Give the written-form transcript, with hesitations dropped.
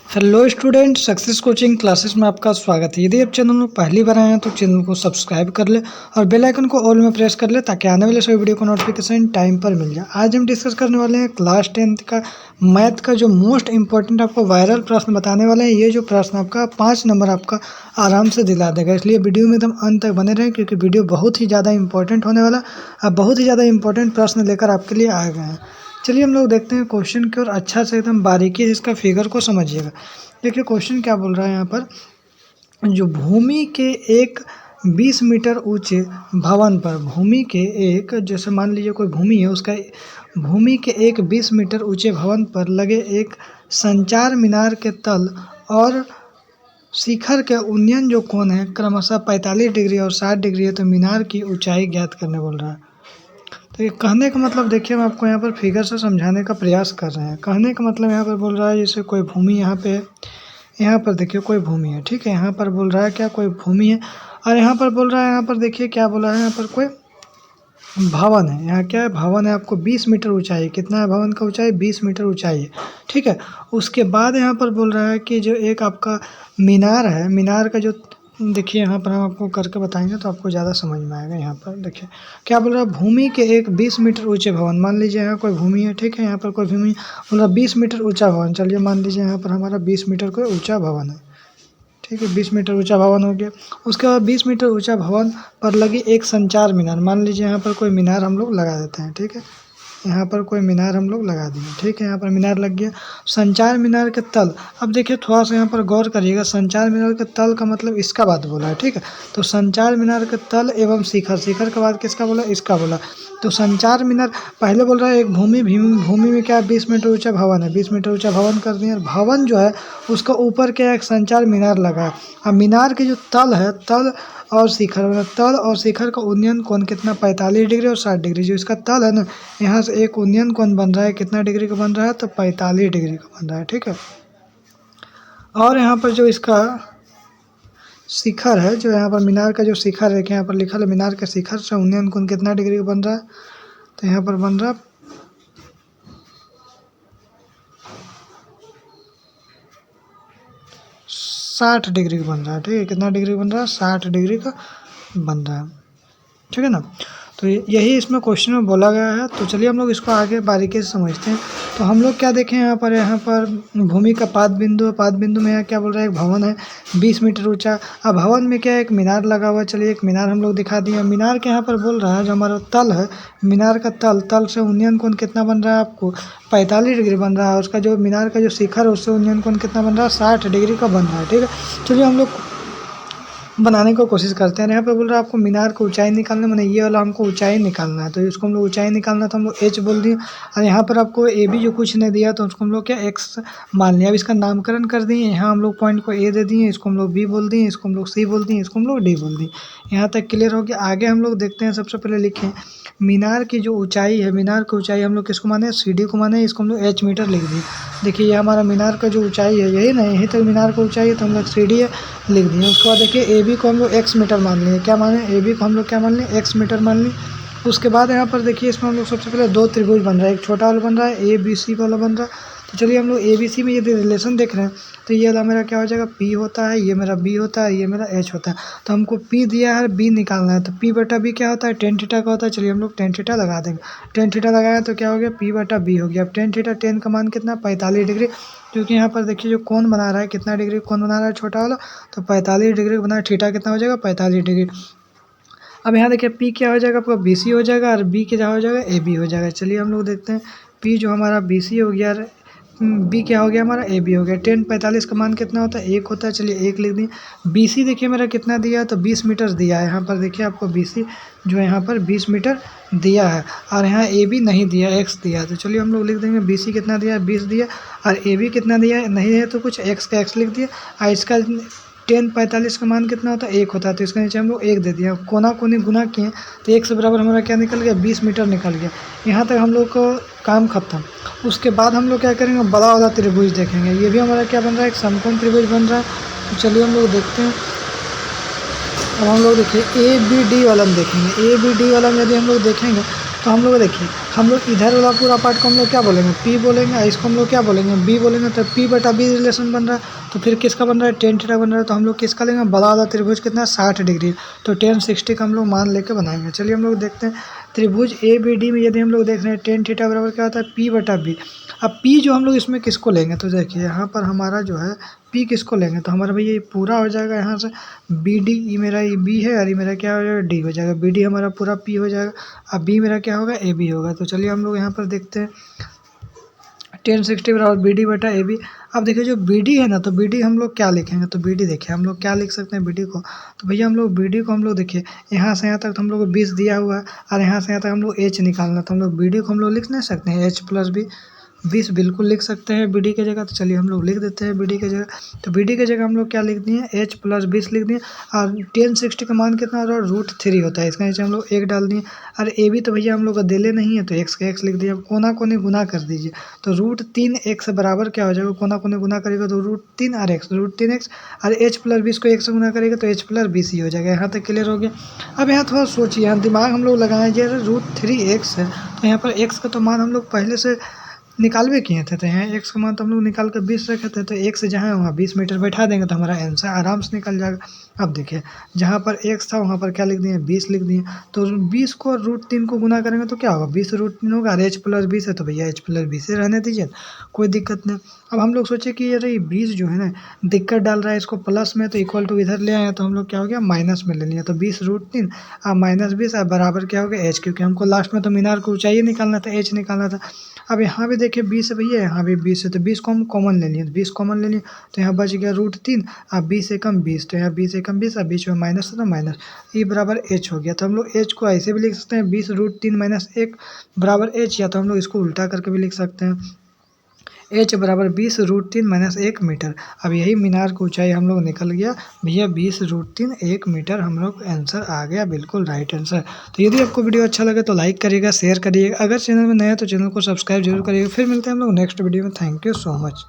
Hello student, success coaching classes में आपका स्वागत है। यदि आप चैनल में पहली बार आए हैं तो चैनल को सब्सक्राइब कर ले और बेल आइकन को ऑल में प्रेस कर ले ताकि आने वाले सभी वीडियो को नोटिफिकेशन टाइम पर मिल जाए। आज हम डिस्कस करने वाले हैं क्लास 10th का मैथ का जो मोस्ट इंपॉर्टेंट आपको वायरल प्रश्न बताने वाले हैं। ये जो प्रश्न आपका 5 नंबर आपका आराम से दिला देगा, इसलिए वीडियो में एकदम अंत तक बने रहें क्योंकि वीडियो बहुत ही ज़्यादा इंपॉर्टेंट होने वाला। अब बहुत ही ज़्यादा इंपॉर्टेंट प्रश्न लेकर आपके लिए आ गए हैं। चलिए हम लोग देखते हैं क्वेश्चन की और अच्छा से एकदम बारीकी से इसका फिगर को समझिएगा। देखिए क्वेश्चन क्या बोल रहा है यहाँ पर, जो भूमि के एक 20 मीटर ऊंचे भवन पर, भूमि के एक, जैसे मान लीजिए कोई भूमि है, उसका भूमि के एक 20 मीटर ऊंचे भवन पर लगे एक संचार मीनार के तल और शिखर के उन्नयन जो कोण है क्रमशः 45 डिग्री और 60 डिग्री है, तो मीनार की ऊंचाई ज्ञात करने बोल रहा है। तो ये कहने का मतलब देखिए, हम आपको यहाँ पर फिगर से समझाने का प्रयास कर रहे हैं। कहने का मतलब यहाँ पर बोल रहा है जैसे कोई भूमि यहाँ पे है, यहाँ पर देखिए कोई भूमि है, ठीक है। यहाँ पर बोल रहा है क्या, कोई भूमि है, और यहाँ पर बोल रहा है, यहाँ पर देखिए क्या बोला है, यहाँ पर कोई भवन है। यहाँ क्या है, भवन है, आपको 20 मीटर ऊंचाई, कितना है भवन का ऊंचाई, 20 मीटर ऊंचाई है, ठीक है। उसके बाद यहाँ पर बोल रहा है कि जो एक आपका मीनार है, मीनार का जो, देखिए यहाँ पर हम आपको करके बताएंगे तो आपको ज़्यादा समझ में आएगा। यहाँ पर देखिए क्या बोल रहा है, भूमि के एक 20 मीटर ऊंचे भवन, मान लीजिए यहाँ कोई भूमि है, ठीक है। यहाँ पर कोई भूमि बोल रहा 20 मीटर ऊंचा भवन, चलिए मान लीजिए यहाँ पर हमारा 20 मीटर कोई ऊंचा भवन है, ठीक है। 20 मीटर ऊंचा भवन हो गया। उसके बाद 20 मीटर ऊंचा भवन पर लगी एक संचार मीनार, मान लीजिए यहाँ पर कोई मीनार हम लोग लगा देते हैं, ठीक है। यहाँ पर कोई मीनार हम लोग लगा दिए, ठीक है। यहाँ पर मीनार लग गया। संचार मीनार के तल, अब देखिए थोड़ा सा यहाँ पर गौर करिएगा, संचार मीनार के तल का मतलब इसका बात बोला है, ठीक है। तो संचार मीनार के तल एवं शिखर, शिखर के बाद किसका बोला, इसका बोला। तो संचार मीनार पहले बोल रहा है एक भूमि, भूमि में क्या 20 मीटर ऊंचा भवन है, 20 मीटर ऊंचा भवन कर दिया। भवन जो है उसका ऊपर क्या एक संचार मीनार लगा है। अब मीनार के जो तल है, तल और शिखर, मतलब तल और शिखर का उन्नयन कोण कितना, 45 डिग्री और 60 डिग्री। जो इसका तल है ना, यहाँ से एक उन्नयन कोण बन रहा है, कितना डिग्री का बन रहा है, तो 45 डिग्री का बन रहा है, ठीक है। और यहाँ पर जो इसका शिखर है, जो यहाँ पर मीनार का जो शिखर है, यहाँ पर लिखा है मीनार के शिखर से उन्नयन कोण कितना डिग्री का बन रहा है, तो यहाँ पर बन रहा 60 डिग्री का बन रहा है, ठीक है। कितना डिग्री बन रहा है, 60 डिग्री का बन रहा है, ठीक है ना। तो यही इसमें क्वेश्चन में बोला गया है। तो चलिए हम लोग इसको आगे बारीकी से समझते हैं। तो हम लोग क्या देखें, यहाँ पर भूमि का पाद बिंदु है, पाद बिंदु में यहाँ क्या बोल रहा है, एक भवन है 20 मीटर ऊंचा। अब भवन में क्या है, एक मीनार लगा हुआ है। चलिए एक मीनार हम लोग दिखा दिए। मीनार के यहाँ पर बोल रहा है जो हमारा तल है, मीनार का तल से उन्नयन कोण कितना बन रहा है, आपको 45 डिग्री बन रहा है। उसका जो मीनार का जो शिखर है उससे उन्नयन कोण कितना बन रहा है, 60 डिग्री का बन रहा है, ठीक है। चलिए हम लोग बनाने की कोशिश करते हैं। यहाँ पे बोल रहा है आपको मीनार को ऊंचाई निकालना, मैंने ये वाला हमको ऊंचाई निकालना है, तो इसको हम लोग ऊंचाई निकालना, तो हम लोग एच बोल दिए। और यहाँ पर आपको ए बी जो कुछ नहीं दिया तो उसको हम लोग क्या एक्स मान लिया। अब इसका नामकरण कर दिए, यहाँ हम लोग पॉइंट को ए दे दिए, इसको हम लोग बी बोल दिए, इसको हम लोग सी बोल दिए, इसको हम लोग डी बोल दिए। यहाँ तक क्लियर हो गया। आगे हम लोग देखते हैं। सबसे पहले लिखें मीनार की जो ऊंचाई है, मीनार की ऊंचाई हम लोग किसको माने, सी डी को माने, इसको हम लोग एच मीटर लिख दिए। देखिए ये हमारा मीनार का जो ऊंचाई है, यही ना, यही तक मीनार का ऊंचाई है, तो हम लोग सी डी लिख दिए। उसके बाद देखिए ए बी को हम लोग एक्स मीटर मान लिए। क्या माने, ए बी को हम लोग क्या मान लिए, एक्स मीटर मान लिए। उसके बाद यहाँ पर देखिए इसमें हम लोग सबसे पहले दो त्रिभुज बन रहा है, एक छोटा वाला बन रहा है, ए बी सी वाला बन रहा है। तो चलिए हम लोग ए बी सी में यदि रिलेशन देख रहे हैं तो ये वाला मेरा क्या हो जाएगा, पी होता है, ये मेरा बी होता है, ये मेरा एच होता है। तो हमको पी दिया है, बी निकालना है, तो पी बटा बी क्या होता है, टेन थीटा का होता है। चलिए हम लोग टेन थीटा लगा देंगे। टेन थीटा लगाया तो क्या हो गया, पी बटा बी हो गया। अब टेन थीटा, टेन का मान कितना, 45 डिग्री, क्योंकि यहाँ पर देखिए जो कोण बना रहा है, कितना डिग्री कोण बना रहा है छोटा वाला, तो 45 डिग्री बना है। थीटा कितना हो जाएगा, 45 डिग्री। अब यहाँ देखिए पी क्या हो जाएगा, आपका बी सी हो जाएगा, और बी क्या हो जाएगा, ए बी हो जाएगा। चलिए हम लोग देखते हैं, पी जो हमारा बी सी हो गया, बी क्या हो गया हमारा, ए बी हो गया। 10 45 का मान कितना होता है, 1 होता है। चलिए 1 लिख दिए। बी सी देखिए मेरा कितना दिया है, तो 20 मीटर दिया है। यहाँ पर देखिए आपको बी सी जो है यहाँ पर 20 मीटर दिया है, और यहाँ ए बी नहीं दिया, एक्स दिया है। तो चलिए हम लोग लिख देंगे बी सी कितना दिया है, 20 दिया, और ए बी कितना दिया है, नहीं है तो कुछ, एक्स का एक्स लिख दिया। और इसका 10 45 का मान कितना होता है, 1 होता है, तो इसके नीचे हम लोग 1 दे दिया। कोना कोनी गुना किए तो 1 से बराबर हमारा क्या निकल गया, 20 मीटर निकल गया। यहाँ तक हम लोग को काम खत्म। उसके बाद हम लोग क्या करेंगे, बड़ा वाला त्रिभुज देखेंगे। ये भी हमारा क्या बन रहा है, एक समकोण त्रिभुज बन रहा है। तो चलिए हम लोग देखते हैं। अब हम लोग देखिए ए बी डी वाला में देखेंगे। ए बी डी वाला में यदि हम लोग देखेंगे तो हम लोग देखिए, हम लोग इधर वाला पूरा पार्ट को हम लोग क्या बोलेंगे, पी बोलेंगे, इसको हम लोग क्या बोलेंगे, बी बोलेंगे। तो पी बटा बी रिलेशन बन रहा है, तो फिर किसका बन रहा है, टेन थीटा बन रहा है। तो हम लोग किसका लेंगे, बड़ा वाला त्रिभुज कितना 60 डिग्री, तो टेन 60 का हम लोग मान लेके बनाएंगे। चलिए हम लोग देखते हैं त्रिभुज ए बी डी में यदि हम लोग देख रहे हैं टेन थीटा बराबर क्या होता है, पी बटा बी। अब पी जो हम लोग इसमें किसको लेंगे, तो देखिए यहाँ पर हमारा जो है पी किसको लेंगे, तो हमारा भैया ये पूरा हो जाएगा यहाँ से बी डी, ये मेरा ये बी है और ये मेरा क्या हो जाएगा, डी हो जाएगा। बी डी हमारा पूरा पी हो जाएगा। अब बी मेरा क्या होगा, ए बी होगा। तो चलिए हम लोग यहाँ पर देखते हैं टेन 60 बराबर बी डी बटा ए बी। अब देखिए जो बी डी है ना, तो बी डी हम लोग क्या लिखेंगे, तो बी डी देखिए हम लोग क्या लिख सकते हैं बी डी को, तो भैया हम लोग बी डी को हम लोग देखिए यहाँ से यहाँ तक तो हम लोग को 20 दिया हुआ है और यहाँ से यहाँ तक हम लोग एच निकालना, तो हम लोग बी डी को हम लोग लिख नहीं सकते हैं एच प्लस बी, 20 बिल्कुल लिख सकते हैं बी डी के जगह। तो चलिए हम लोग लिख देते हैं बी डी के जगह। तो बी डी के जगह हम लोग क्या लिख दिए, एच प्लस 20 लिख दिए। और टेन 60 का मान कितना होता है, √3 होता है, इसका नीचे हम लोग 1 डाल दिए। और ए बी तो भैया हम लोग का देले नहीं है, तो एक्स का एक्स लिख दिया। अब कोना कोने गुना कर दीजिए, तो √3 एक्स बराबर क्या हो जाएगा, कोना कोने गुना करेगा तो √3 और एक्स, √3 एक्स और एच प्लस 20 को 1 से गुना करेगा तो एच प्लस 20 ही हो जाएगा। यहाँ तक क्लियर हो गया। अब यहाँ थोड़ा सोचिए, यहाँ दिमाग हम लोग लगाएं, जैसे √3 एक्स है तो यहाँ पर एक्स का तो मान हम लोग पहले से निकालवे किए थे, तो यहाँ एक्स का मान तो हम लोग निकाल कर 20 रखे थे, तो एक से जहाँ वहाँ 20 मीटर बैठा देंगे तो हमारा आंसर आराम से निकल जाएगा। अब देखिए जहाँ पर एक्स था वहाँ पर क्या लिख दिए, 20 लिख दिए। तो 20 को √3 को गुना करेंगे तो क्या होगा, 20 √3 होगा और एच प्लस 20 है, तो भैया एच प्लस 20 रहने दीजिए, कोई दिक्कत नहीं। अब हम लोग सोचे कि अरे 20 जो है ना दिक्कत डाल रहा है, इसको प्लस में तो इक्वल टू इधर ले आए, तो हम लोग क्या हो गया माइनस में ले लिया। तो 20 √3 और माइनस 20 बराबर क्या हो गया एच, क्योंकि हमको लास्ट में तो मीनार को ऊंचाई निकालना था, एच निकालना था। अब यहाँ भी देखिए 20 है भैया, यहाँ भी 20 है, तो 20 को हम कॉमन ले लिए, 20 कॉमन ले लिए तो यहाँ बच गया √3 और 20 एकम 20, तो यहाँ 20 एकम 20 और बीच में माइनस था तो माइनस, ई बराबर एच हो गया। तो हम लोग एच को ऐसे भी लिख सकते हैं 20 √3 - 1 बराबर एच, या तो हम लोग इसको उल्टा करके भी लिख सकते हैं एच बराबर 20 √3 - 1 मीटर। अब यही मीनार की ऊंचाई हम लोग निकल गया भैया 20 √3 1 मीटर, हम लोग आंसर आ गया बिल्कुल राइट आंसर। तो यदि आपको वीडियो अच्छा लगे तो लाइक करिएगा, शेयर करिएगा, अगर चैनल में नया है तो चैनल को सब्सक्राइब जरूर करिएगा। फिर मिलते हैं हम लोग नेक्स्ट वीडियो में। Thank you so much.